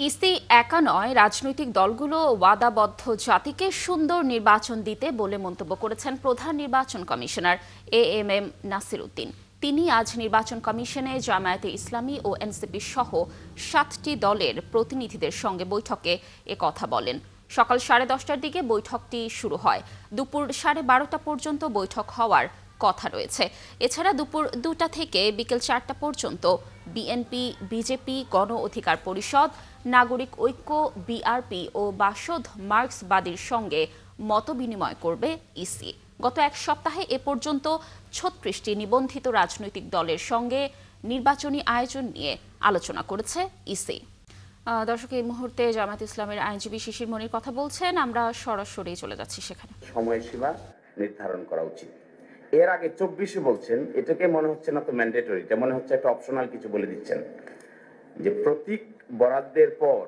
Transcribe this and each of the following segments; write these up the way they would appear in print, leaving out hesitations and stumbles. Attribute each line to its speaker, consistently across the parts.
Speaker 1: EC একা নয়, রাজনৈতিক দলগুলো ওয়াদাবদ্ধ জাতিকে সুন্দর নির্বাচন দিতে বলে মন্তব্য করেছেন প্রধান নির্বাচন কমিশনার এএমএম নাসির উদ্দিন। তিনি আজ নির্বাচন কমিশনে জামায়াতে ইসলামী ও এনসিপি সহ 7টি দলের প্রতিনিধিদের সঙ্গে বৈঠকে কথা বলেন। সকাল 10:30টার দিকে বৈঠকটি শুরু হয়। দুপুর 12:30টা পর্যন্ত বৈঠক হওয়ার কথা রয়েছে। এছাড়া দুপুর 2টা থেকে বিকেল 4টা পর্যন্ত বিএনপি, বিজেপি, গণ অধিকার পরিষদ, নাগরিক ঐক্য, বিআরপি ও বাসদ মার্ক্সবাদীর সঙ্গে মতবিনিময় করবে ইসি। গত এক সপ্তাহে এ পর্যন্ত 36টি নিবন্ধিত রাজনৈতিক দলের সঙ্গে নির্বাচনী আয়োজন নিয়ে আলোচনা করেছে ইসি। দর্শক, এই মুহূর্তে জামায়াত ইসলামের আইনজীবী শিশির মনির কথা বলছেন। আমরা সরাসরি চলে যাচ্ছি সেখানে।
Speaker 2: সময়সীমা নির্ধারণ করা উচিত। এর আগে 24-এ বলছেন, এটাকে মনে হচ্ছে না তো ম্যান্ডেটরি, এটা মনে হচ্ছে একটা অপশনাল কিছু বলে দিচ্ছেন, যে প্রতীক বরাদ্দের পর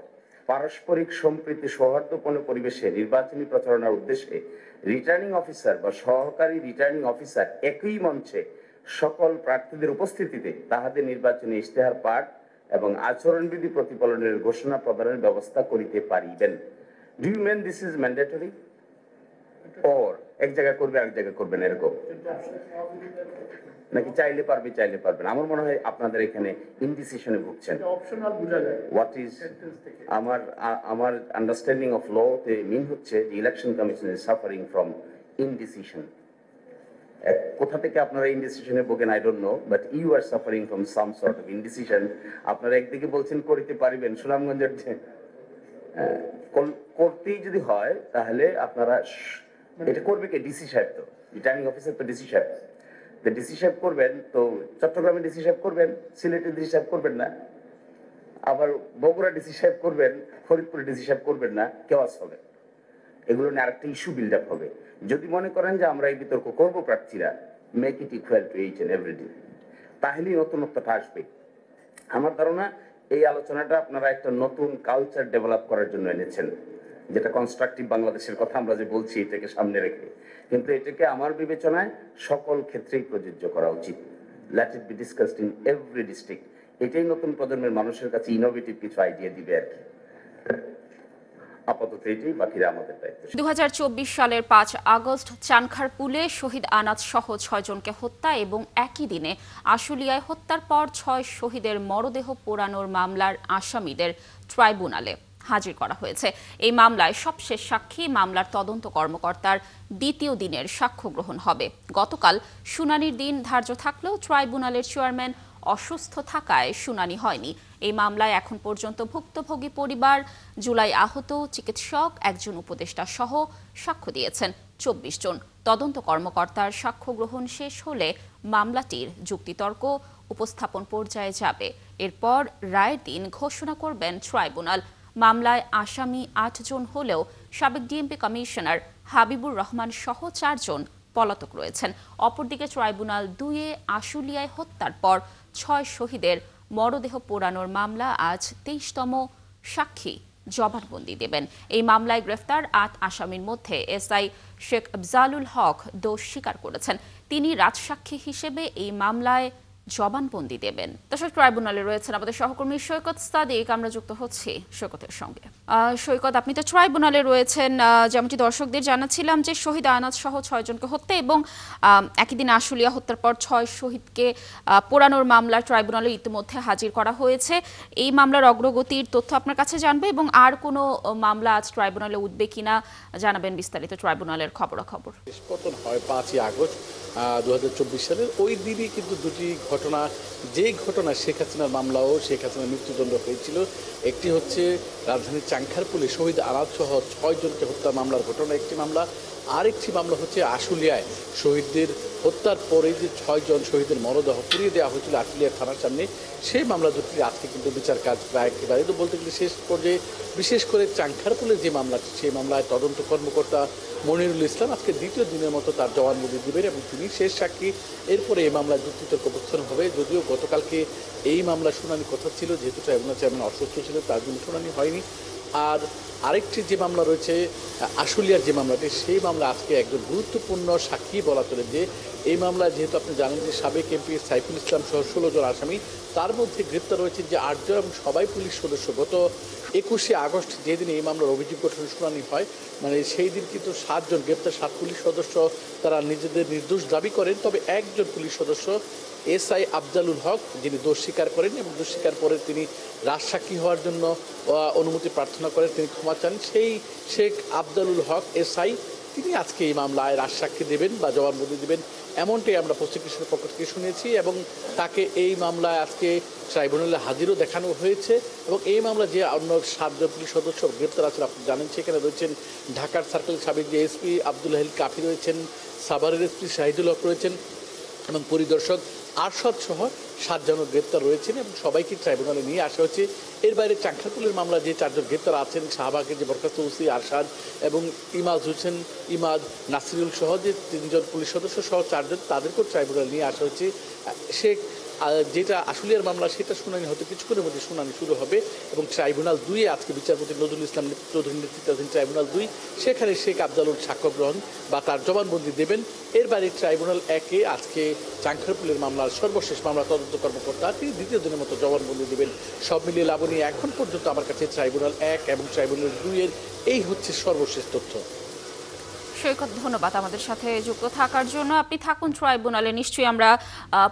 Speaker 2: পারস্পরিক সম্প্রীতি সৌহার্দ্যপূর্ণ পরিবেশে নির্বাচনী প্রচারণার উদ্দেশ্যে রিটার্নিং অফিসার বা সহকারী রিটার্নিং অফিসার একই মঞ্চে সকল প্রার্থীদের উপস্থিতিতে তাহাদের নির্বাচনী ইশতেহার পাঠ এবং আচরণবিধি প্রতিপালনের ঘোষণা প্রদানের ব্যবস্থা করিতে পারিবেন। Do you mean this is mandatory, or এক জায়গায় করবে এক জায়গায় করবেন এরকম, নাকি চাইলে পারবে চাইলে পারবেন? আমার মনে হয় আপনাদের এখানে ইনডিসিশনে ভুগছেন। হোয়াট ইজ আমার আন্ডারস্ট্যান্ডিং অফ ল তে মিন হচ্ছে যে election commission is suffering from indecision. কোথা থেকে আপনারা ইনডিসিশনে ভোগেন I don't know, but you are suffering from some sort of indecision. আপনারা একদিকে বলছেন করিতে পারিবেন, সুনামগঞ্জের করতেই যদি হয় তাহলে আপনারা এটা করবে কে? ডিসি সাহেব, তো রিটার্নিং অফিসার তো ডিসি সাহেব। ডিসি সাহেব করবেন তো চট্টগ্রামে ডিসি সাহেব করবেন, সিলেটে ডিসি সাহেব করবেন না, আবার বগুড়া ডিসি সাহেব করবেন, ফরিদপুরে ডিসি সাহেব করবেন না, কেওয়াস হবে। এগুলো নিয়ে আরেকটা ইস্যু বিল্ড আপ হবে। যদি মনে করেন যে আমরা এই বিতর্ক করবো প্রার্থীরা, make it equal to each and everyday, তাহলেই নতুনত্বটা আসবে। আমার ধারণা এই আলোচনাটা আপনারা একটা নতুন কালচার ডেভেলপ করার জন্য এনেছেন, যেটা কনস্ট্রাকটিভ বাংলাদেশের কথা আমরা যে বলছি এটাকে সামনে রেখে, কিন্তু এটাকে আমার বিবেচনায় সকল ক্ষেত্রেই প্রযোজ্য করা উচিত। Let it be discussed in every district. এটাই নতুন প্রজন্মের মানুষের কাছে ইনোভেটিভ কিছু আইডিয়া দিবে আর কি। আপাতত এটাই, বাকিরা আমাদের দায়িত্ব।
Speaker 1: 2024 সালের 5 আগস্ট চানখারপুলে শহীদ আনাজ সহ 6 জনকে হত্যা এবং একই দিনে আশুলিয়ায় হত্যার পর 6 শহীদের মরদেহ পোড়ানোর মামলার আসামিদের ট্রাইব্যুনালে হাজির করা হয়েছে। এই মামলায় সবশেষ সাক্ষী মামলার তদন্ত কর্মকর্তার দ্বিতীয় দিনের সাক্ষ্য গ্রহণ হবে। গতকাল শুনানির দিন ধার্য থাকলেও ট্রাইব্যুনালের চেয়ারম্যান অসুস্থ থাকায় শুনানি হয়নি। এই মামলায় এখন পর্যন্ত ভুক্তভোগী পরিবার, জুলাই আহত চিকিৎসক, একজন উপদেষ্টা সহ সাক্ষ্য দিয়েছেন 24 জন। তদন্ত কর্মকর্তার সাক্ষ্য গ্রহণ শেষ হলে মামলাটির যুক্তিতর্ক উপস্থাপন পর্যায়ে যাবে। এরপর রায়ের দিন ঘোষণা করবেন ট্রাইব্যুনাল। মামলায় আসামি 8 জন হলেও সাবেক ডিএমপি কমিশনার হাবিবুর রহমান সহ 4 জন পলাতক রয়েছেন। অপরদিকে ট্রাইব্যুনাল 2-এ আশুলিয়ায় হত্যার পর 6 শহীদের মরদেহ পোড়ানোর মামলা আজ 23তম সাক্ষী জবানবন্দি দেবেন। এই মামলায় গ্রেফতার 8 আসামির মধ্যে এসআই শেখ আফজালুল হক দোষ স্বীকার করেছেন। তিনি রাজসাক্ষী হিসেবে এই মামলায় জবানবন্দি দেবেন। দর্শক, ট্রাইব্যুনালে রয়েছেন আমাদের সহকর্মী সৈকত সাদিক। আমরা যুক্ত হচ্ছি সৈকতের সঙ্গে। সৈকত, আপনি তো ট্রাইব্যুনালে রয়েছেন। যেমনটি দর্শকদের জানাচ্ছিলাম যে শহীদ আনাজ সহ 6 জনকে হত্যা এবং একই দিন আশুলিয়া হত্যার পর 6 শহীদকে পোড়ানোর মামলা ট্রাইব্যুনালে ইতিমধ্যে হাজির করা হয়েছে। এই মামলার অগ্রগতির তথ্য আপনার কাছে জানবে এবং আর কোনো মামলা আজ ট্রাইব্যুনালে উঠবে কিনা জানাবেন বিস্তারিত ট্রাইব্যুনালের খবরাখবর।
Speaker 3: নিষ্পত্তন হয় 5ই আগস্ট 2024 সালের। ওই দিনই কিন্তু দুটি ঘটনা, যেই ঘটনা শেখ হাসিনার মামলাও শেখ হাসিনার মৃত্যুদণ্ড হয়েছিল। একটি হচ্ছে রাজধানীর চাংখারপুলে শহীদ আনাজ সহ 6 জনকে হত্যা মামলার ঘটনা একটি মামলা, আরেকটি মামলা হচ্ছে আশুলিয়ায় শহীদদের হত্যার পরে যে 6 জন শহীদের মরদেহ পুড়িয়ে দেওয়া হয়েছিল আশুলিয়া থানার সামনে, সেই মামলা দুটি আজকে কিন্তু বিচার কাজ প্রায় একেবারে তো বলতে গেলে শেষ পর্যায়ে। বিশেষ করে চাংখারপুলের যে মামলাটি, সেই মামলায় তদন্ত কর্মকর্তা মনিরুল ইসলাম আজকে দ্বিতীয় দিনের মতো তার জবানবন্দি দেবেন এবং তিনি শেষ সাক্ষী। এরপরে এই মামলায় যুক্তিতর্ক উপস্থাপন হবে। যদিও গতকালকে এই মামলা শুনানির কথা ছিল, যেহেতু ট্রাইব্যুনাল চেয়ারম্যান অসুস্থ ছিল তার জন্য শুনানি হয়নি। আর আরেকটি যে মামলা রয়েছে আশুলিয়ার যে মামলাটি, সেই মামলা আজকে একজন গুরুত্বপূর্ণ সাক্ষী বলা চলে। যে এই মামলায় যেহেতু আপনি জানেন যে সাবেক এমপি সাইফুল ইসলাম সহ 16 জন আসামি, তার মধ্যে গ্রেপ্তার রয়েছে যে 8 জন এবং সবাই পুলিশ সদস্য। গত 21শে আগস্ট যেদিন এই মামলার অভিযোগ গঠনের শুনানি হয়, মানে সেই দিন কিন্তু 7 জন গ্রেপ্তার 7 পুলিশ সদস্য তারা নিজেদের নির্দোষ দাবি করেন। তবে একজন পুলিশ সদস্য এসআই আফজালুল হক, যিনি দোষ স্বীকার করেন এবং দোষ স্বীকার পরে তিনি রাজসাক্ষী হওয়ার জন্য অনুমতি প্রার্থনা করেন, তিনি ক্ষমা চান। সেই শেখ আফজালুল হক এসআই তিনি আজকে এই মামলায় রাজসাক্ষী দেবেন বা জবানবন্দি দেবেন, এমনটাই আমরা প্রসিকিউশনের পক্ষ থেকে শুনেছি। এবং তাকে এই মামলায় আজকে ট্রাইব্যুনালে হাজিরও দেখানো হয়েছে। এবং এই মামলা যে অন্য 7 জন পুলিশ সদস্য গ্রেপ্তার আছেন আপনি জানেন, সেখানে রয়েছেন ঢাকার সার্কেল সাবেক যে এসপি আব্দুল হালিল কাফি রয়েছেন, সাভারের এসপি শাহিদুল হক রয়েছেন এবং পরিদর্শক আরশাদ সহ 7 জন গ্রেপ্তার রয়েছেন এবং সবাইকে ট্রাইব্যুনালে নিয়ে আসা হচ্ছে। এর বাইরে চাংখারপুলের মামলা যে 4 জন গ্রেপ্তার আছেন, শাহবাগের যে বরখাস্ত ওসি আরশাদ এবং ইমাদ হোসেন, ইমাদ, নাসিরুল সহ যে 3 জন পুলিশ সদস্য সহ 4 জন, তাদেরকেও ট্রাইব্যুনালে নিয়ে আসা হচ্ছে। যেটা আশুলিয়ার মামলা, সেটা শুনানি হয়তো কিছুক্ষণের মধ্যে শুনানি শুরু হবে এবং ট্রাইব্যুনাল 2-এ আজকে বিচারপতি নজরুল ইসলাম চৌধুরী নেতৃত্বাধীন ট্রাইব্যুনাল 2 সেখানে শেখ আফজালুল সাক্ষ্য গ্রহণ বা তার জবানবন্দি দেবেন। এর বাইরে ট্রাইব্যুনাল 1-এ আজকে চাংখারপুলের মামলার সর্বশেষ মামলা তদন্ত কর্মকর্তা তিনি দ্বিতীয় দিনের মতো জবানবন্দি দেবেন। সব মিলিয়ে লাবণী, এখন পর্যন্ত আমার কাছে ট্রাইব্যুনাল 1 এবং ট্রাইব্যুনাল 2-এর এই হচ্ছে সর্বশেষ তথ্য।
Speaker 1: সৈকত, ধন্যবাদ আমাদের সাথে যুক্ত থাকার জন্য। আপনি থাকুন ট্রাইব্যুনালে, নিশ্চয়ই আমরা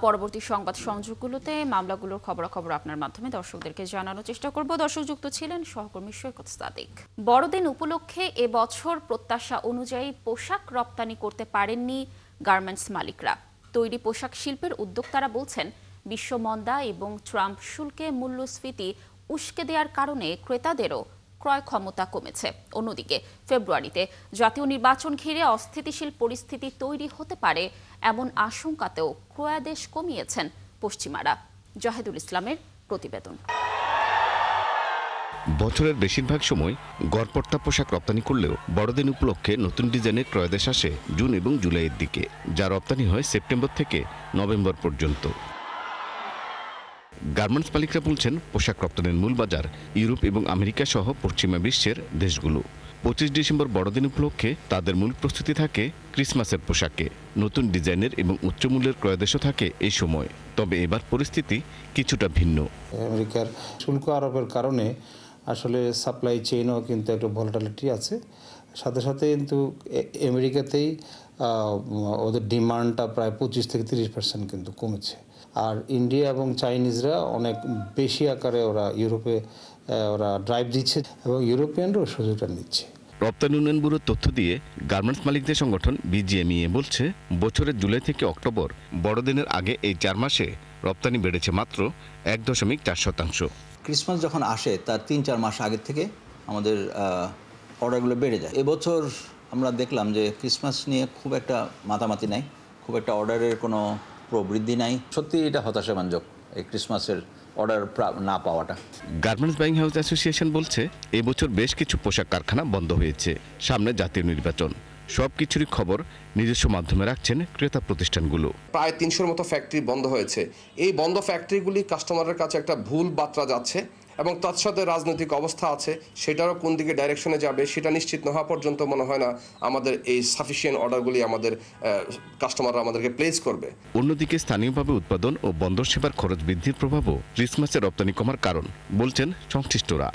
Speaker 1: পরবর্তী সংবাদ সংযোগগুলোতে মামলাগুলোর খবরাখবর আপনার মাধ্যমে দর্শকদেরকে জানানোর চেষ্টা করব। দর্শক যুক্ত ছিলেন সহকর্মী সৈকত সাদিক। বড়দিন উপলক্ষে এবছর প্রত্যাশা অনুযায়ী পোশাক রপ্তানি করতে পারেননি গার্মেন্টস মালিকরা। তৈরি পোশাক শিল্পের উদ্যোক্তারা বলছেন, বিশ্বমন্দা এবং ট্রাম্প শুল্কে মূল্যস্ফীতি উস্কে দেওয়ার কারণে ক্রেতাদেরও ক্রয় ক্ষমতা কমেছে। অন্যদিকে ফেব্রুয়ারিতে জাতীয় নির্বাচন ঘিরে অস্থিতিশীল পরিস্থিতি তৈরি হতে পারে এমন আশঙ্কাতেও ক্রয়াদেশ কমিয়েছেন পশ্চিমারা। জাহিদুল ইসলামের প্রতিবেদন।
Speaker 4: বছরের বেশিরভাগ সময় গড়পড়তা পোশাক রপ্তানি করলেও বড়দিন উপলক্ষে নতুন ডিজাইনের ক্রয়াদেশ আসে জুন এবং জুলাইয়ের দিকে, যা রপ্তানি হয় সেপ্টেম্বর থেকে নভেম্বর পর্যন্ত। গার্মেন্টস মালিকরা বলছেন, পোশাক রপ্তানির মূল বাজার ইউরোপ এবং আমেরিকা সহ পশ্চিমা বিশ্বের দেশগুলো। 25 ডিসেম্বর বড়দিন উপলক্ষে তাদের মূল প্রস্তুতি থাকে ক্রিসমাসের পোশাকে। নতুন ডিজাইনের এবং উচ্চমূল্যের ক্রয়াদেশও থাকে এই সময়। তবে এবার পরিস্থিতি কিছুটা ভিন্ন।
Speaker 5: আমেরিকার শুল্ক আরোপের কারণে আসলে সাপ্লাই চেইনও কিন্তু একটা ভলাটিলিটি আছে। সাথে সাথে কিন্তু আমেরিকাতেই ওদের ডিমান্ডটা প্রায় 25 থেকে 30% কিন্তু কমেছে। আর ইন্ডিয়া এবং চাইনিজরা অনেক বেশি আকারে ওরা ইউরোপে ওরা ড্রাইভ দিচ্ছে এবং ইউরোপিয়ানরাও সুযোগটা নিচ্ছে।
Speaker 4: রপ্তানি উন্নয়ন ব্যুরোর তথ্য দিয়ে গার্মেন্টস মালিকদের সংগঠন বিজিএমইএ বলছে, বছরের জুলাই থেকে অক্টোবর বড়দিনের আগে এই 4 মাসে রপ্তানি বেড়েছে মাত্র 1.4%।
Speaker 6: ক্রিসমাস যখন আসে তার 3-4 মাস আগের থেকে আমাদের অর্ডারগুলো বেড়ে যায়। এবছর আমরা দেখলাম যে ক্রিসমাস নিয়ে খুব একটা মাতামাতি নাই, খুব একটা অর্ডারের কোনো প্রবৃদ্ধি নাই। সত্যি এটা হতাশাব্যঞ্জক এই ক্রিসমাসের অর্ডার না পাওয়াটা।
Speaker 4: গার্মেন্টস বাইং হাউস অ্যাসোসিয়েশন বলছে, এবছর বেশ কিছু পোশাক কারখানা বন্ধ হয়েছে, সামনে জাতীয় নির্বাচন। সবকিছুরই খবর নিজস্ব মাধ্যমে রাখছেন ক্রেতা প্রতিষ্ঠানগুলো।
Speaker 7: প্রায় 300-র মতো ফ্যাক্টরি বন্ধ হয়েছে। এই বন্ধ ফ্যাক্টরিগুলি কাস্টমারের কাছে একটা ভুল বার্তা যাচ্ছে এবং তার সাথে রাজনৈতিক অবস্থা আছে, সেটারও কোন দিকে ডাইরেকশনে যাবে সেটা নিশ্চিত না হওয়া পর্যন্ত মনে হয় না আমাদের এই সাফিসিয়েন্ট অর্ডারগুলি আমাদের কাস্টমাররা আমাদেরকে প্লেস করবে।
Speaker 4: অন্যদিকে স্থানীয়ভাবে উৎপাদন ও বন্দর সেবার খরচ বৃদ্ধির প্রভাবও ক্রিসমাসে রপ্তানি কমার কারণ বলছেন সংশ্লিষ্টরা।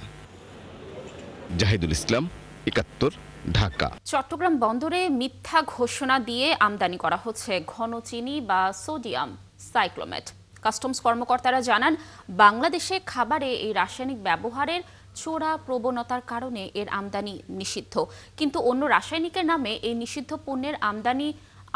Speaker 4: জাহিদুল ইসলাম, 71, ঢাকা।
Speaker 1: চট্টগ্রাম বন্দরে মিথ্যা ঘোষণা দিয়ে আমদানি করা হচ্ছে ঘন চিনি বা সোডিয়াম সাইক্লোমেট। কাস্টমস কর্মকর্তারা জানান, বাংলাদেশে খাবারে এই রাসায়নিক ব্যবহারের চোরা প্রবণতার কারণে এর আমদানি নিষিদ্ধ। কিন্তু অন্য রাসায়নিকের নামে এই নিষিদ্ধ পণ্যের আমদানি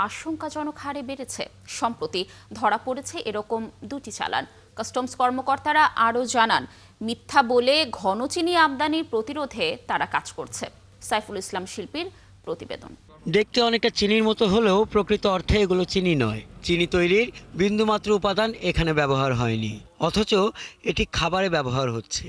Speaker 1: আশঙ্কাজনক হারে বেড়েছে। সম্প্রতি ধরা পড়েছে এরকম 2টি চালান। কাস্টমস কর্মকর্তারা আরও জানান, মিথ্যা বলে ঘন চিনি আমদানির প্রতিরোধে তারা কাজ করছে। সাইফুল ইসলাম শিল্পীর প্রতিবেদন।
Speaker 8: দেখতে অনেকটা চিনির মতো হলেও প্রকৃত অর্থে এগুলো চিনি নয়। চিনি তৈরির বিন্দুমাত্র উপাদান এখানে ব্যবহার হয়নি, অথচ এটি খাবারে ব্যবহার হচ্ছে।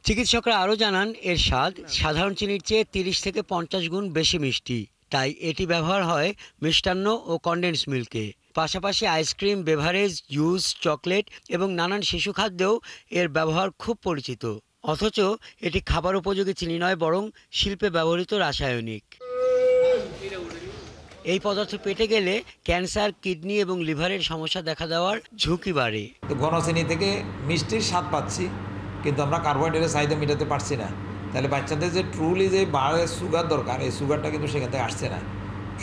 Speaker 8: চিকিৎসকরা আরও জানান, এর স্বাদ সাধারণ চিনির চেয়ে 30 থেকে 50 গুণ বেশি মিষ্টি। তাই এটি ব্যবহার হয় মিষ্টান্ন ও কনডেন্স মিল্কে। পাশাপাশি আইসক্রিম, বেভারেজ, জুস, চকলেট এবং নানান শিশু খাদ্যেও এর ব্যবহার খুব পরিচিত। অথচ এটি খাবার উপযোগী চিনি নয়, বরং শিল্পে ব্যবহৃত রাসায়নিক। এই পদার্থ পেটে গেলে ক্যান্সার, কিডনি এবং লিভারের সমস্যা দেখা দেওয়ার ঝুঁকি বাড়ে।
Speaker 9: ঘন চিনি থেকে মিষ্টির স্বাদ পাচ্ছি, কিন্তু আমরা কার্বোহাইড্রেটের চাহিদা মেটাতে পারছি না। তাহলে বাচ্চাদের যে ট্রুলি যে বাড়ে সুগার দরকার, এই সুগারটা কিন্তু সেখান থেকে আসছে না,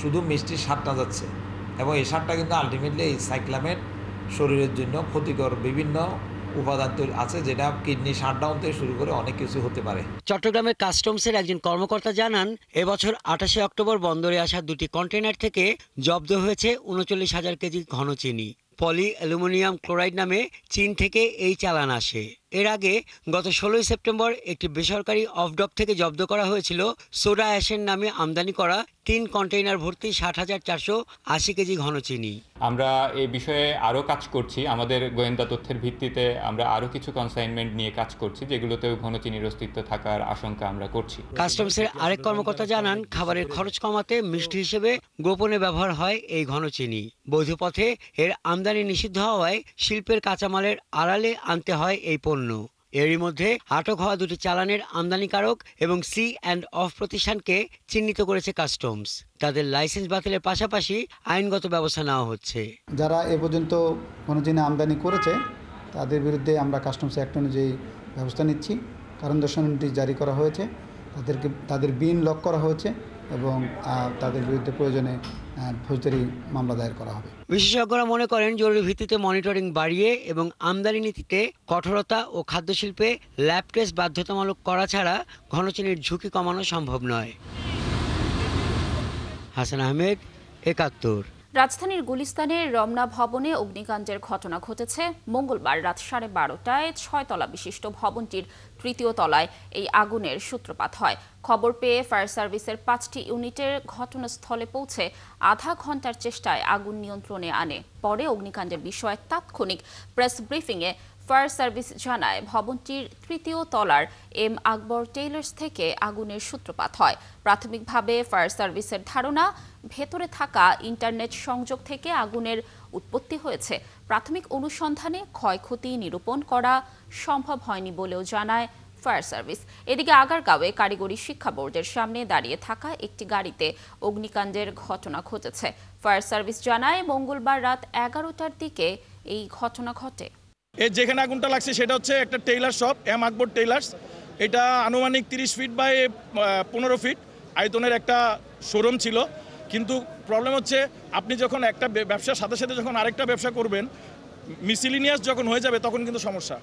Speaker 9: শুধু মিষ্টির স্বাদটা যাচ্ছে। এবং এই স্বাদটা কিন্তু আলটিমেটলি এই সাইক্লামেট শরীরের জন্য ক্ষতিকর বিভিন্ন উপাদান আছে, যেটা কিডনি শাটডাউন থেকে শুরু করে অনেক কিছু হতে পারে।
Speaker 8: চট্টগ্রামের কাস্টমসের একজন কর্মকর্তা জানান, এবছর 28 অক্টোবর বন্দরে আসা 2টি কন্টেইনার থেকে জব্দ হয়েছে 39,000 কেজি ঘন চিনি। পলি অ্যালুমিনিয়াম ক্লোরাইড নামে চীন থেকে এই চালান আসে। এর আগে গত 16 সেপ্টেম্বর একটি বেসরকারি অফডক থেকে জব্দ করা হয়েছিল সোডা অ্যাশের নামে আমদানি করা 3 কন্টেইনার ভর্তি 60,480 কেজি ঘন চিনি।
Speaker 10: আমরা এই বিষয়ে আরও কাজ করছি। আমাদের গোয়েন্দা তথ্যের ভিত্তিতে আমরা আরও কিছু কনসাইনমেন্ট নিয়ে কাজ করছি, যেগুলোতেও ঘন চিনির অস্তিত্ব থাকার আশঙ্কা আমরা করছি।
Speaker 8: কাস্টমসের আরেক কর্মকর্তা জানান, খাবারের খরচ কমাতে মিষ্টি হিসেবে গোপনে ব্যবহার হয় এই ঘন চিনি। বৈধ পথে এর আমদানি নিষিদ্ধ হওয়ায় শিল্পের কাঁচামালের আড়ালে আনতে হয় এই পণ্য। এরই মধ্যে আটক হওয়া 2টি চালানের আমদানিকারক এবং C&OFF প্রতিষ্ঠানকে চিহ্নিত করেছে কাস্টমস। তাদের লাইসেন্স বাতিলের পাশাপাশি আইনগত ব্যবস্থা নেওয়া হচ্ছে।
Speaker 11: যারা এ পর্যন্ত কোনো জিনিস আমদানি করেছে তাদের বিরুদ্ধে আমরা কাস্টমস অ্যাক্ট অনুযায়ী ব্যবস্থা নিচ্ছি। কারণ দর্শানো নোটিশ জারি করা হয়েছে, তাদের বিন লক করা হয়েছে এবং তাদের বিরুদ্ধে প্রয়োজনে ফৌজদারি মামলা দায়ের করা হবে।
Speaker 8: বিশেষজ্ঞরা মনে করেন, জরুরি ভিত্তিতে মনিটরিং বাড়িয়ে এবং আমদানি নীতিতে কঠোরতা ও খাদ্যশিল্পে ল্যাব টেস্ট বাধ্যতামূলক করা ছাড়া ঘনচিনির ঝুঁকি কমানো সম্ভব নয়। হাসান আহমেদ, ৭১।
Speaker 1: রাজধানীর গুলিস্তানের রমনা ভবনে অগ্নিকাণ্ডের ঘটনা ঘটেছে মঙ্গলবার রাত 12:30টায়। 6 তলা বিশিষ্ট ভবনটির 3য় তলায় এই আগুনের সূত্রপাত হয়। খবর পেয়ে ফায়ার সার্ভিসের 5টি ইউনিটের ঘটনাস্থলে পৌঁছে আধা ঘন্টার চেষ্টায় আগুন নিয়ন্ত্রণে আনে। পরে অগ্নিকাণ্ডের বিষয়ে তাৎক্ষণিক প্রেস ব্রিফিংয়ে ফায়ার সার্ভিস জানায়, ভবনটির 3য় তলার এম আকবর টেইলার্স থেকে আগুনের সূত্রপাত হয়। প্রাথমিকভাবে ফায়ার সার্ভিসের ধারণা, ভেতরে থাকা ইন্টারনেট সংযোগ থেকে আগুনের উৎপত্তি হয়েছে। প্রাথমিক অনুসন্ধানে ক্ষয়ক্ষতি নিরূপণ করা সম্ভব হয়নি বলেও জানায় ফায়ার সার্ভিস। এদিকে আগারগাঁওয়ে কারিগরি শিক্ষা বোর্ডের সামনে দাঁড়িয়ে থাকা একটি গাড়িতে অগ্নিকাণ্ডের ঘটনা ঘটেছে। ফায়ার সার্ভিস জানায়, মঙ্গলবার রাত 11টার দিকে এই ঘটনা ঘটে।
Speaker 12: যেখানে আগুনটা লাগছে সেটা হচ্ছে একটা টেইলার শপ, এম আকবর টেইলার্স। এটা আনুমানিক 30 ফিট বাই 15 ফিট আয়তনের একটা শোরুম ছিল। কিন্তু প্রবলেম হচ্ছে, আপনি যখন একটা ব্যবসার সাথে সাথে যখন আরেকটা ব্যবসা করবেন, মিসিলিনিয়াস যখন হয়ে যাবে তখন কিন্তু সমস্যা।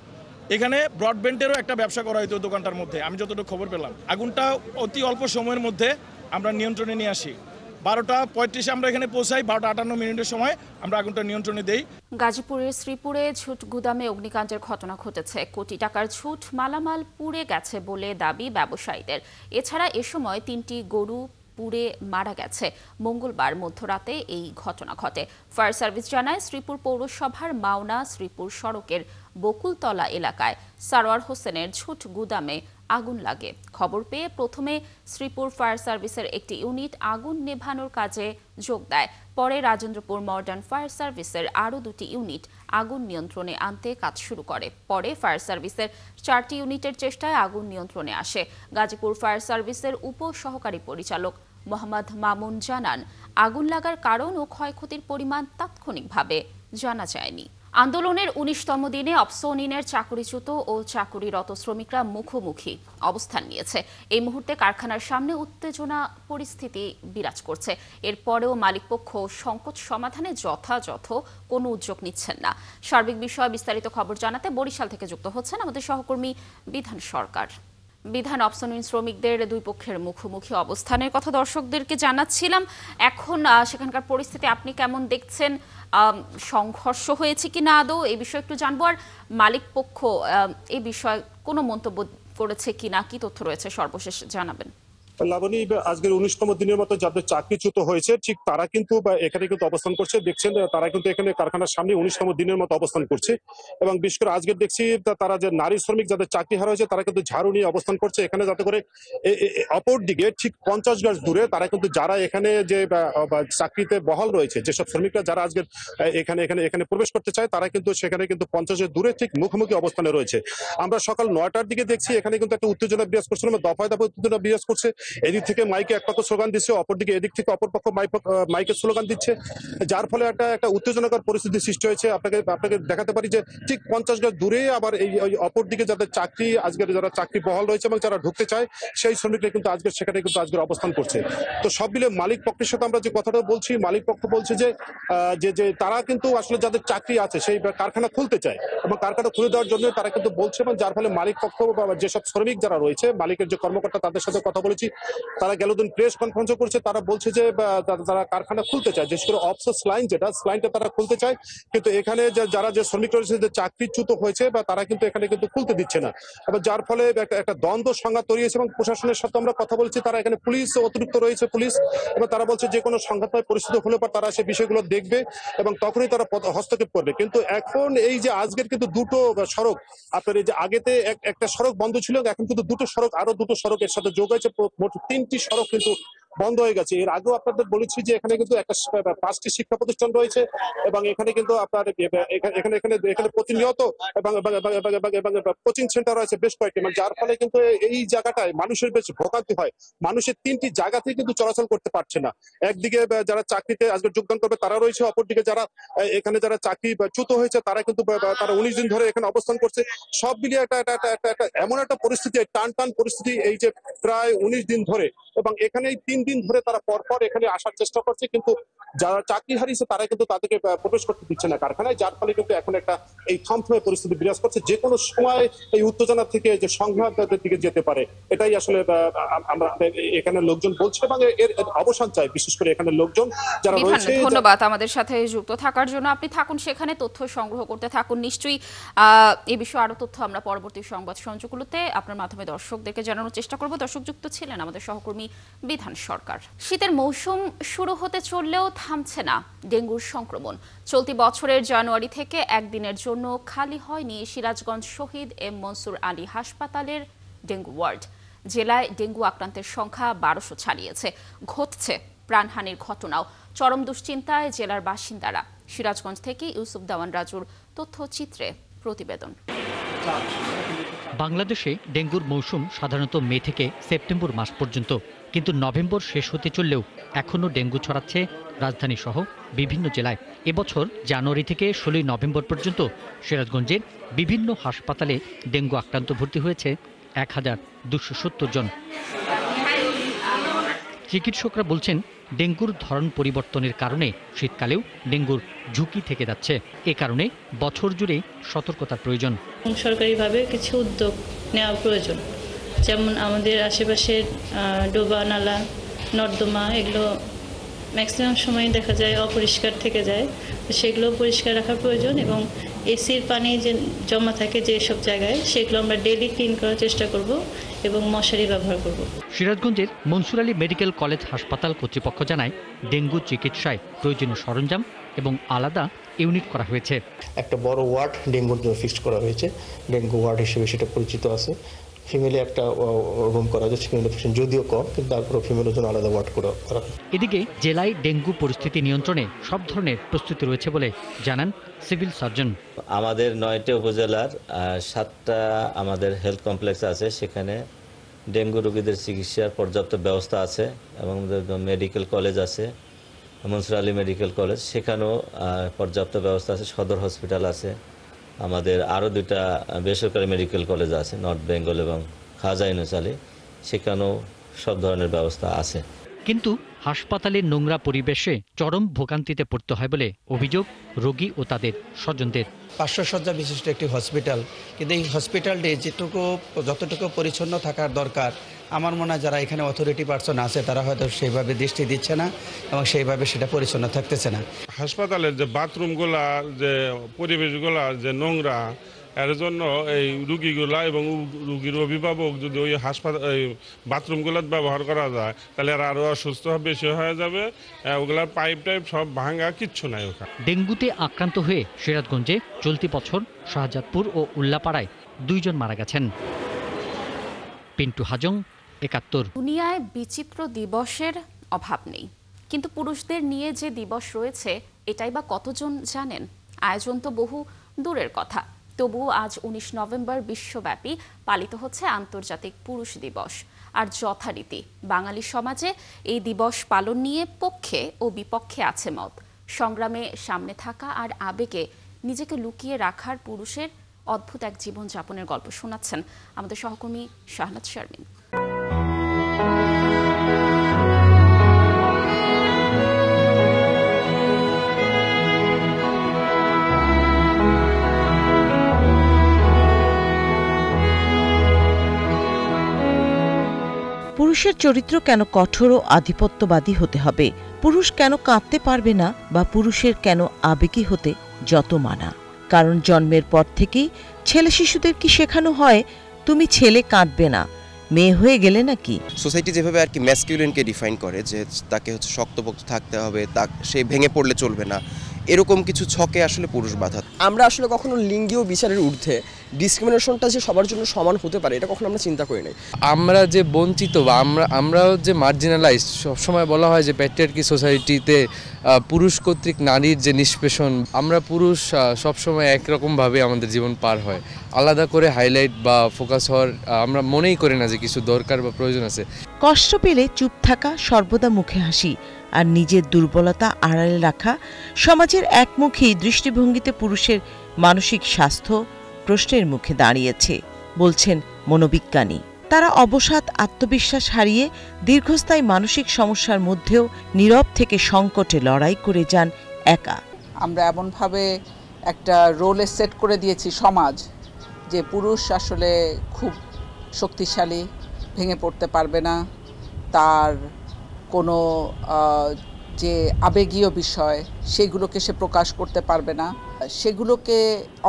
Speaker 12: এখানে ব্রডব্যান্ডেরও একটা ব্যবসা করা হতো দোকানটার মধ্যে, আমি যতটুকু খবর পেলাম। আগুনটা অতি অল্প সময়ের মধ্যে আমরা নিয়ন্ত্রণে নিয়ে আসি। 12:35 আমরা এখানে পৌঁছাই, 12:58 সময় আমরা আগুনটা নিয়ন্ত্রণে দেই।
Speaker 1: গাজীপুরের শ্রীপুরে ঝুট গুদামে অগ্নিকাণ্ডের ঘটনা ঘটেছে। কোটি টাকার ঝুট মালামাল পুড়ে গেছে বলে দাবি ব্যবসায়ীদের। এছাড়া এ সময় 3টি গরু পুড়ে মারা গেছে। মঙ্গলবার মধ্যরাতে এই ঘটনা ঘটে। ফায়ার সার্ভিস জানায়, শ্রীপুর পৌরসভার মাওনা শ্রীপুর সড়কের বকুলতলা এলাকায় সারোয়ার হোসেনের ঝুট গুদামে আগুন লাগে। খবর পেয়ে প্রথমে শ্রীপুর ফায়ার সার্ভিসের একটি ইউনিট আগুন নেভানোর কাজে যোগ দেয়। পরে রাজেন্দ্রপুর মডার্ন ফায়ার সার্ভিসের আরও 2টি ইউনিট আগুন নিয়ন্ত্রণে আনতে কাজ শুরু করে। পরে ফায়ার সার্ভিসের 4টি ইউনিটের চেষ্টায় আগুন নিয়ন্ত্রণে আসে। গাজীপুর ফায়ার সার্ভিসের উপ সহকারী পরিচালক মোহাম্মদ মামুন জানান, আগুন লাগার কারণ ও ক্ষয়ক্ষতির পরিমাণ তাৎক্ষণিকভাবে জানা যায়নি। আন্দোলনের 19তম দিনে অপসোনিনের চাকরিচ্যুত ও চাকুরিরত শ্রমিকরা মুখোমুখি অবস্থান নিয়েছে। এই মুহূর্তে কারখানার সামনে উত্তেজনা পরিস্থিতি বিরাজ করছে। এরপরেও মালিকপক্ষ সংকট সমাধানে যথাযথ কোনো উদ্যোগ নিচ্ছেন না। সার্বিক বিষয়ে বিস্তারিত খবর জানাতে বরিশাল থেকে যুক্ত হচ্ছেন আমাদের সহকর্মী বিধান সরকার। বিধান, অপসোনিন শ্রমিকদের দুই পক্ষের মুখোমুখি অবস্থানের কথা দর্শকদেরকে জানাচ্ছিলাম। এখন সেখানকার পরিস্থিতি আপনি কেমন দেখছেন? সংঘর্ষ হয়েছে কিনা আদৌ এই বিষয়ে একটু জানবো। আর মালিক পক্ষ এই বিষয়ে কোনো মন্তব্য করেছে কিনা, কি তথ্য রয়েছে সর্বশেষ জানাবেন।
Speaker 13: লাবণী, আজকের 19তম দিনের মতো যাদের চাকরিচ্যুত হয়েছে ঠিক তারা কিন্তু এখানে কিন্তু অবস্থান করছে। দেখছেন তারা কিন্তু এখানে কারখানার সামনে 19তম দিনের মতো অবস্থান করছে এবং বিশেষ করে আজকে দেখছি তারা যে নারী শ্রমিক যাদের চাকরি হারা হয়েছে তারা কিন্তু ঝাড়ু নিয়ে অবস্থান করছে এখানে, যাতে করে অপর দিকে ঠিক 50 গজ দূরে তারা কিন্তু যারা এখানে যে চাকরিতে বহাল রয়েছে, যেসব শ্রমিকরা যারা আজকে এখানে প্রবেশ করতে চায় তারা কিন্তু সেখানে কিন্তু 50 গজ দূরে ঠিক মুখোমুখি অবস্থানে রয়েছে। আমরা সকাল 9টার দিকে দেখছি এখানে কিন্তু একটা উত্তেজনা বিরাজ করছিল, দফায় দফায় উত্তেজনা বিরাজ করছে। এদিক থেকে মাইকে এক পক্ষ স্লোগান দিচ্ছে, অপরদিকে এদিক থেকে অপর পক্ষ মাইকে স্লোগান দিচ্ছে, যার ফলে একটা উত্তেজনাকর পরিস্থিতি সৃষ্টি হয়েছে। আপনাকে দেখাতে পারি যে ঠিক 50 গজ দূরে আবার এই অপর দিকে যাদের চাকরি আজকের যারা চাকরি বহাল রয়েছে এবং যারা ঢুকতে চায় সেই শ্রমিকরা কিন্তু আজকে সেখানে কিন্তু আজকের অবস্থান করছে। তো সব মিলে মালিক পক্ষের সাথে আমরা যে কথাটা বলছি, মালিক পক্ষ বলছে যে তারা কিন্তু আসলে যাদের চাকরি আছে সেই কারখানা খুলতে চায় এবং কারখানা খুলে দেওয়ার জন্য তারা কিন্তু বলছে, এবং যার ফলে মালিক পক্ষ বা যেসব শ্রমিক যারা রয়েছে মালিকের যে কর্মকর্তা তাদের সাথে কথা বলেছি, তারা গেল দিন প্রেস কনফারেন্স করছে, তারা বলছে যে তারা কারখানা খুলতে চায়, বিশেষ করে অফসোস লাইনটা তারা খুলতে চায়, কিন্তু এখানে যারা যে শ্রমিক রয়েছে যে চাকরিচ্যুত হয়েছে বা তারা কিন্তু এখানে কিন্তু খুলতে দিচ্ছে না, এবং যার ফলে একটা দ্বন্দ্ব সংঘাত তৈরি হয়েছে। এবং প্রশাসনের সাথে আমরা কথা বলছি, তারা এখানে পুলিশ অতিরিক্ত রয়েছে পুলিশ, এবং তারা বলছে যে কোনো সংঘাতময় পরিস্থিতি হলে পর তারা সেই বিষয়গুলো দেখবে এবং তখনই তারা হস্তক্ষেপ করবে। কিন্তু এখন এই যে আজকের কিন্তু দুটো সড়ক, আপনার এই যে আগেতে একটা সড়ক বন্ধ ছিল, এখন কিন্তু আরো দুটো সড়ক এর সাথে যোগ হয়েছে, মোট 3টি সড়ক কিন্তু বন্ধ হয়ে গেছে। এর আগেও আপনাদের বলেছি যে এখানে কিন্তু 5টি শিক্ষা প্রতিষ্ঠান রয়েছে এবং এখানে কিন্তু আপনার এখানে প্রতিনিয়ত এবং কোচিং সেন্টার রয়েছে বেশ কয়েকটি, যার ফলে কিন্তু এই জায়গাটায় মানুষের বেশ ভোগান্তি হয়। মানুষের 3টি জায়গাতেই কিন্তু চলাচল করতে পারছে না। একদিকে যারা চাকরিতে আজকে যোগদান করবে তারা রয়েছে, অপরদিকে যারা চাকরিচ্যুত হয়েছে তারা কিন্তু তারা 19 দিন ধরে এখানে অবস্থান করছে। সব মিলিয়ে এমন একটা পরিস্থিতি, টান পরিস্থিতি এই যে প্রায় 19 দিন ধরে, এবং এখানে 3 দিন ধরে তারা পরপর এখানে আসার চেষ্টা করছে, কিন্তু যারা চাকরি হারিয়েছে তারা কিন্তু তাদেরকে প্রবেশ করতে দিচ্ছে না কারখানায়, যার ফলে কিন্তু এখন একটা এই থমথমে পরিস্থিতি বিরাজ করছে। যে কোনো সময় এই উত্তেজনা থেকে যে সংঘাতের দিকে যেতে পারে, এটাই আসলে আমরা এখানে লোকজন বলছে এবং এর অবসান চাই, বিশেষ করে এখানে লোকজন যারা রয়েছে।
Speaker 1: ধন্যবাদ আমাদের সাথে যুক্ত থাকার জন্য। আপনি থাকুন সেখানে, তথ্য সংগ্রহ করতে থাকুন। নিশ্চয়ই এই বিষয়ে আরো তথ্য আমরা পরবর্তী সংবাদ সংযোগগুলোতে আপনার মাধ্যমে দর্শকদেরকে জানানোর চেষ্টা করব। দর্শক যুক্ত ছিলেন আমাদের সহকর্মী বিধান সরকার। শীতের মৌসুম শুরু হতে চললেও থামছে না ডেঙ্গুর সংক্রমণ। চলতি বছরের জানুয়ারি থেকে একদিনের জন্য খালি হয়নি সিরাজগঞ্জ শহীদ এম মনসুর আলী হাসপাতালের ডেঙ্গু ওয়ার্ড। জেলায় ডেঙ্গু আক্রান্তের সংখ্যা 1200 ছাড়িয়েছে। ঘটছে প্রাণহানির ঘটনাও। চরম দুশ্চিন্তায় জেলার বাসিন্দারা। সিরাজগঞ্জ থেকে ইউসুফ দেওয়ান রাজুর তথ্যচিত্রে প্রতিবেদন।
Speaker 14: বাংলাদেশে ডেঙ্গুর মৌসুম সাধারণত মে থেকে সেপ্টেম্বর মাস পর্যন্ত, কিন্তু নভেম্বর শেষ হতে চললেও এখনও ডেঙ্গু ছড়াচ্ছে রাজধানী সহ বিভিন্ন জেলায়। এবছর জানুয়ারি থেকে 16 নভেম্বর পর্যন্ত সিরাজগঞ্জের বিভিন্ন হাসপাতালে ডেঙ্গু আক্রান্ত ভর্তি হয়েছে 1270 জন। চিকিৎসকরা বলছেন ডেঙ্গুর ধরন পরিবর্তনের কারণে শীতকালেও ডেঙ্গুর ঝুঁকি থেকে যাচ্ছে। এ কারণে বছর জুড়ে সতর্কতার প্রয়োজন।
Speaker 15: সরকারিভাবে কিছু উদ্যোগ নেওয়া প্রয়োজন, যেমন আমাদের আশেপাশের ডোবা নালা নর্দমা এগুলো ম্যাক্সিমাম সময় দেখা যায় অপরিষ্কার থেকে যায়, সেগুলো পরিষ্কার রাখা প্রয়োজন, এবং এসির পানি যে জমা থাকে যেসব জায়গায় সেগুলো আমরা ডেইলি ক্লিন করার চেষ্টা করব এবং মশারি ব্যবহার করব।
Speaker 14: সিরাজগঞ্জের মনসুর আলী মেডিকেল কলেজ হাসপাতাল কর্তৃপক্ষ জানায় ডেঙ্গু চিকিৎসায় প্রয়োজনীয় সরঞ্জাম এবং আলাদা ইউনিট করা হয়েছে।
Speaker 16: একটা বড় ওয়ার্ড ডেঙ্গুর জন্য ফিক্সড করা হয়েছে, ডেঙ্গু ওয়ার্ড হিসেবে সেটা পরিচিত আছে। ফিমেলে একটা রুম করা হয়েছে, ফিমেল পেশেন্ট যদিও কম, কিন্তু তারপরে ফিমেলের জন্য আলাদা ওয়ার্ড করা হয়।
Speaker 14: এদিকে জেলায় ডেঙ্গু পরিস্থিতি নিয়ন্ত্রণে সব ধরনের প্রস্তুতি রয়েছে বলে জানান সিভিল সার্জন।
Speaker 17: আমাদের 9টি উপজেলার 7টা আমাদের হেলথ কমপ্লেক্স আছে, সেখানে ডেঙ্গু রোগীদের চিকিৎসার পর্যাপ্ত ব্যবস্থা আছে, এবং মেডিকেল কলেজ আছে, মনসুর আলী মেডিকেল কলেজ, সেখানেও পর্যাপ্ত ব্যবস্থা আছে। সদর হসপিটাল আছে, আমাদের আরও 2টা বেসরকারি মেডিকেল কলেজ আছে, নর্থ বেঙ্গল এবং খাজা ইউনুস আলী, সেখানেও সব ধরনের ব্যবস্থা আছে।
Speaker 14: কিন্তু হাসপাতালের নোংরা পরিবেশে চরম ভোগান্তিতে পড়তে হয় বলে অভিযোগ রোগী ও তাদের স্বজনদের।
Speaker 18: 500 শয্যা বিশিষ্ট একটি হসপিটাল, কিন্তু এই হসপিটালটি যতটুকু পরিচ্ছন্ন থাকার দরকার, আমার মনে হয় যারা এখানে অথরিটি পার্সন আছে তারা হয়তো সেইভাবে দৃষ্টি দিচ্ছে না এবং সেইভাবে সেটা পরিচ্ছন্ন থাকতেছে না।
Speaker 19: হাসপাতালের যে বাথরুমগুলা, যে পরিবেশগুলা যে নোংরা, এর জন্য এই রুগীগুলা এবং রুগীর অভিভাবক যদি ওই হাসপাতাল বাথরুমগুলো ব্যবহার করা যায় তাহলে এরা আরও অসুস্থ বেশি হয়ে যাবে। ওগুলার পাইপ টাইপ সব ভাঙা, কিচ্ছু নাই ওখানে।
Speaker 14: ডেঙ্গুতে আক্রান্ত হয়ে সিরাজগঞ্জে চলতি বছর শাহজাদপুর ও উল্লাপাড়ায় 2 জন মারা গেছেন। পিন্টু হাজং, 71।
Speaker 1: দুনিয়ায় বিচিত্র দিবসের অভাব নেই, কিন্তু পুরুষদের নিয়ে যে দিবস রয়েছে এটাই বা কতজন জানেন? আয়োজন তো বহু দূরের কথা, তবুও আজ 19 নভেম্বর বিশ্বব্যাপী পালিত হচ্ছে আন্তর্জাতিক পুরুষ দিবস। আর যথারীতি বাঙালি সমাজে এই দিবস পালন নিয়ে পক্ষে ও বিপক্ষে আছে মত। সংগ্রামে সামনে থাকা আর আবেগে নিজেকে লুকিয়ে রাখার পুরুষের অদ্ভুত এক জীবনযাপনের গল্প শোনাচ্ছেন আমাদের সহকর্মী শাহনাজ শারমিন।
Speaker 20: পুরুষের চরিত্র কেন কঠোর ও আধিপত্যবাদী হতে হবে? পুরুষ কেন কাঁদতে পারবে না? বা পুরুষের কেন আবেগী হতে যত মানা? কারণ জন্মের পর থেকেই ছেলে শিশুদের কি শেখানো হয় তুমি ছেলে কাঁদবে না, মেয়ে হয়ে গেলে নাকি?
Speaker 21: সোসাইটি যেভাবে আর কি ম্যাসকিউলিনকে ডিফাইন করে যে তাকে হচ্ছে শক্তপোক্ত থাকতে হবে, সে ভেঙে পড়লে চলবে না, এরকম কিছু ছকে আসলে পুরুষ বাধা।
Speaker 22: আমরা আসলে কখনো লিঙ্গীয় বিচারের ঊর্ধ্বে ডিসক্রিমিনেশনটা যে সবার জন্য সমান হতে পারে এটা কখনো আমরা চিন্তা করি নাই।
Speaker 23: আমরা যে বঞ্চিত বা আমরাও যে মার্জিনালাইজড, সবসময় বলা হয় যে প্যাট্রিয়ার্কি সোসাইটিতে পুরুষ কর্তৃক নারীর যে নিষ্পেষণ, আমরা পুরুষ সবসময় একরকমভাবে আমাদের জীবন পার হয়, আলাদা করে হাইলাইট বা ফোকাস হওয়ার আমরা মনেই করি না যে কিছু দরকার বা প্রয়োজন আছে।
Speaker 20: কষ্ট পেলে চুপ থাকা, সর্বদা মুখে হাসি আর নিজের দুর্বলতা আড়ালে রাখা, সমাজের একমুখী দৃষ্টিভঙ্গিতে পুরুষের মানসিক স্বাস্থ্য প্রশ্নের মুখে দাঁড়িয়েছে বলছেন মনোবিজ্ঞানী। তারা অবসাদ, আত্মবিশ্বাস হারিয়ে দীর্ঘস্থায়ী মানসিক সমস্যার মধ্যেও নীরব থেকে সংকটে লড়াই করে যান একা।
Speaker 24: আমরা এমনভাবে একটা রোলে সেট করে দিয়েছি সমাজ, যে পুরুষ আসলে খুব শক্তিশালী, ভেঙে পড়তে পারবে না, তার কোনো যে আবেগীয় বিষয় সেগুলোকে সে প্রকাশ করতে পারবে না। সেগুলোকে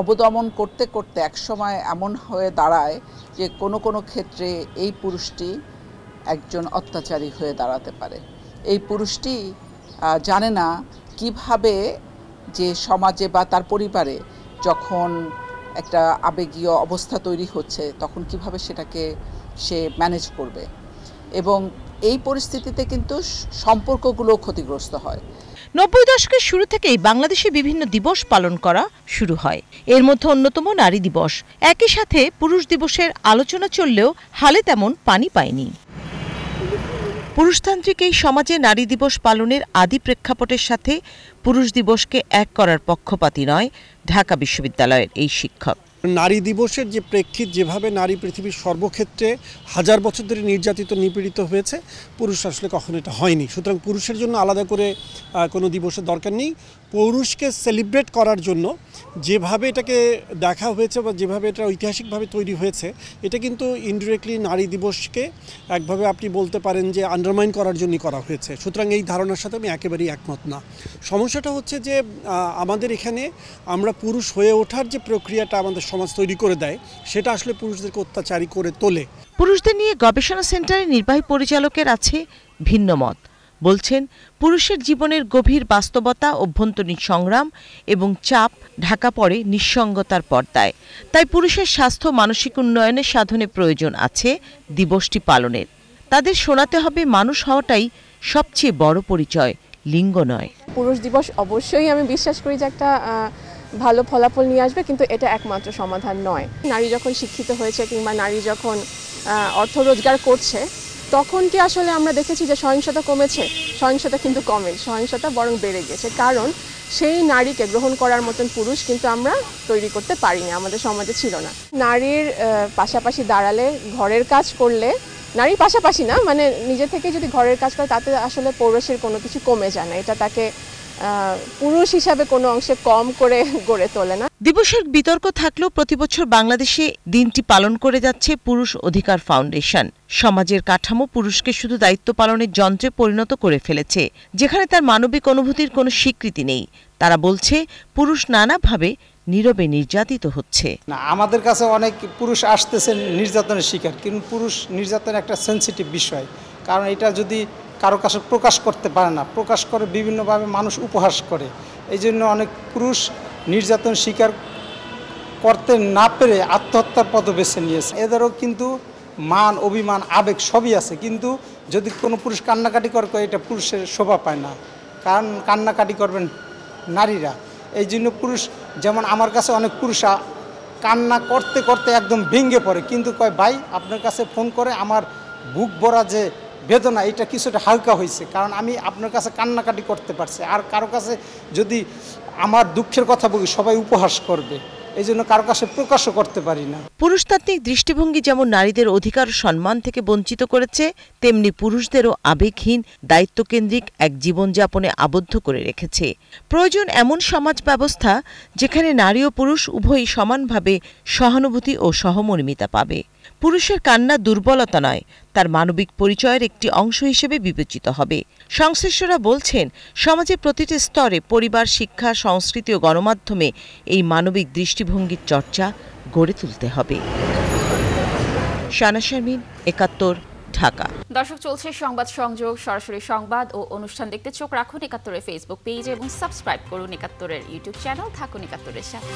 Speaker 24: অবদমন করতে করতে একসময় এমন হয়ে দাঁড়ায় যে কোনো কোনো ক্ষেত্রে এই পুরুষটি একজন অত্যাচারী হয়ে দাঁড়াতে পারে। এই পুরুষটি জানে না কিভাবে যে সমাজে বা তার পরিবারে যখন একটা আবেগীয় অবস্থা তৈরি হচ্ছে তখন কিভাবে সেটাকে সে ম্যানেজ করবে, এবং এই পরিস্থিতিতে কিন্তু সম্পর্কগুলো ক্ষতিগ্রস্ত হয়।
Speaker 20: 90 দশকের শুরু থেকেই বাংলাদেশে বিভিন্ন দিবস পালন করা শুরু হয়। এর মধ্যে অন্যতম নারী দিবস। একই সাথে পুরুষ দিবসের আলোচনা চললেও হালে তেমন পানি পায়নি। পুরুষতান্ত্রিক এই সমাজে নারী দিবস পালনের আদি প্রেক্ষাপটের সাথে পুরুষ দিবসকে এক করার পক্ষপাতী নয় ঢাকা বিশ্ববিদ্যালয়ের এই শিক্ষক।
Speaker 25: নারী দিবসের যে প্রেক্ষিত, যেভাবে নারী পৃথিবীর সর্বক্ষেত্রে হাজার বছর ধরে নির্যাতিত, নিপীড়িত হয়েছে, পুরুষ আসলে কখনো এটা হয়নি। সুতরাং পুরুষের জন্য আলাদা করে কোনো দিবসের দরকার নেই। পুরুষকে সেলিব্রেট করার জন্য যেভাবে এটাকে দেখা হয়েছে বা যেভাবে এটা ঐতিহাসিকভাবে তৈরি হয়েছে, এটা কিন্তু ইনডিরেক্টলি নারী দিবসকে একভাবে আপনি বলতে পারেন যে আন্ডারমাইন করার জন্যই করা হয়েছে। সুতরাং এই ধারণার সাথে আমি একেবারেই একমত না। সমস্যাটা হচ্ছে যে আমাদের এখানে আমরা পুরুষ হয়ে ওঠার যে প্রক্রিয়াটা আমাদের সমাজ তৈরি করে দেয়, সেটা আসলে পুরুষদেরকে অত্যাচারী করে তোলে।
Speaker 20: পুরুষদের নিয়ে গবেষণা সেন্টারের নির্বাহী পরিচালকের আছে ভিন্ন মত। বলছেন পুরুষের জীবনের গভীর বাস্তবতা, অভ্যন্তরীণ সংগ্রাম এবং চাপ ঢাকা পড়ে নিঃসঙ্গতার পর্দায়। তাই পুরুষের স্বাস্থ্য, মানসিক উন্নয়নের সাধনে প্রয়োজন আছে দিবসটি পালনের। তাদের শোনাতে হবে মানুষ হওয়াটাই সবচেয়ে বড় পরিচয়, লিঙ্গ নয়।
Speaker 26: পুরুষ দিবস অবশ্যই আমি বিশ্বাস করি যে একটা ভালো ফলাফল নিয়ে আসবে, কিন্তু এটা একমাত্র সমাধান নয়। নারী যখন শিক্ষিত হয়েছে কিংবা নারী যখন অর্থ রোজগার করছে, তখন কি আসলে আমরা দেখেছি যে সহিংসতা কমেছে? সহিংসতা কিন্তু কমে, সহিংসতা বরং বেড়ে গেছে। কারণ সেই নারীকে গ্রহণ করার মতন পুরুষ কিন্তু আমরা তৈরি করতে পারিনি, আমাদের সমাজে ছিল না। নারীর পাশাপাশি দাঁড়ালে, ঘরের কাজ করলে, নারীর পাশাপাশি না, মানে নিজে থেকে যদি ঘরের কাজ করে, তাতে আসলে পৌরুষের কোনো কিছু কমে যায় না। এটা তাকে পুরুষ হিসাবে কোনো অংশে কম করে গড়ে তোলে না।
Speaker 20: দিবসের বিতর্ক থাকলেও প্রতিবছর বাংলাদেশে দিনটি পালন করে যাচ্ছে পুরুষ অধিকার ফাউন্ডেশন। সমাজের কাঠামো পুরুষকে শুধু দায়িত্ব পালনের যন্ত্রে পরিণত করে ফেলেছে, যেখানে তার মানবিক অনুভূতির কোনো স্বীকৃতি নেই। তারা বলছে পুরুষ নানাভাবে নীরবে নির্যাতিত হচ্ছে।
Speaker 2: না, আমাদের কাছে অনেক পুরুষ আসতেছে নির্যাতনের শিকার, কিন্তু পুরুষ নির্যাতন একটা সেনসিটিভ বিষয়, কারণ এটা যদি কারো কাছে প্রকাশ করতে পারে না, প্রকাশ করে বিভিন্নভাবে মানুষ উপহাস করে, এই জন্য অনেক পুরুষ নির্যাতন শিকার করতে না পেরে আত্মহত্যার পথ বেছে নিয়েছে। এদেরও কিন্তু মান, অভিমান, আবেগ সবই আছে, কিন্তু যদি কোনো পুরুষ কান্নাকাটি করে এটা পুরুষের শোভা পায় না, কারণ কান্নাকাটি করবেন নারীরা। এই জন্য পুরুষ, যেমন আমার কাছে অনেক পুরুষ কান্না করতে করতে একদম ভেঙে পড়ে, কিন্তু কয় ভাই আপনার কাছে ফোন করে আমার বুক ভরা যে বেদনা এটা কিছুটা হালকা হয়েছে, কারণ আমি আপনার কাছে কান্নাকাটি করতে পারছি। আর কারো কাছে যদি আমার দুঃখের কথা বলি সবাই উপহাস করবে, এই জন্য কারো কাছে প্রকাশও করতে পারি না।
Speaker 20: পুরুষতাত্ত্বিক দৃষ্টিভঙ্গি যেমন নারীদের অধিকার ও সম্মান থেকে বঞ্চিত করেছে, তেমনি পুরুষদেরও আবেগহীন, দায়িত্বকেন্দ্রিক এক জীবনযাপনে আবদ্ধ করে রেখেছে। প্রয়োজন এমন সমাজ ব্যবস্থা যেখানে নারী ও পুরুষ উভয়ই সমানভাবে সহানুভূতি ও সহমর্মিতা পাবে। পুরুষের কান্না দুর্বলতা নয়, তার মানবিক পরিচয়ের একটি অংশ হিসেবে বিবেচিত হবে। সংশ্লিষ্টরা বলছেন, সমাজের প্রতিটি স্তরে পরিবার, শিক্ষা, সংস্কৃতি ও গণমাধ্যমে এই মানবিক দৃষ্টিভঙ্গির চর্চা গড়ে তুলতে হবে। শানা শারমিন, ৭১, ঢাকা।
Speaker 1: দর্শক, চলছে সংবাদ সংযোগ, সরাসরি সংবাদ ও অনুষ্ঠান দেখতে চোখ রাখুন ৭১-এর ফেসবুক পেজ এবং সাবস্ক্রাইব করুন ৭১-এর ইউটিউব চ্যানেল। থাকুন ৭১-এর সাথে।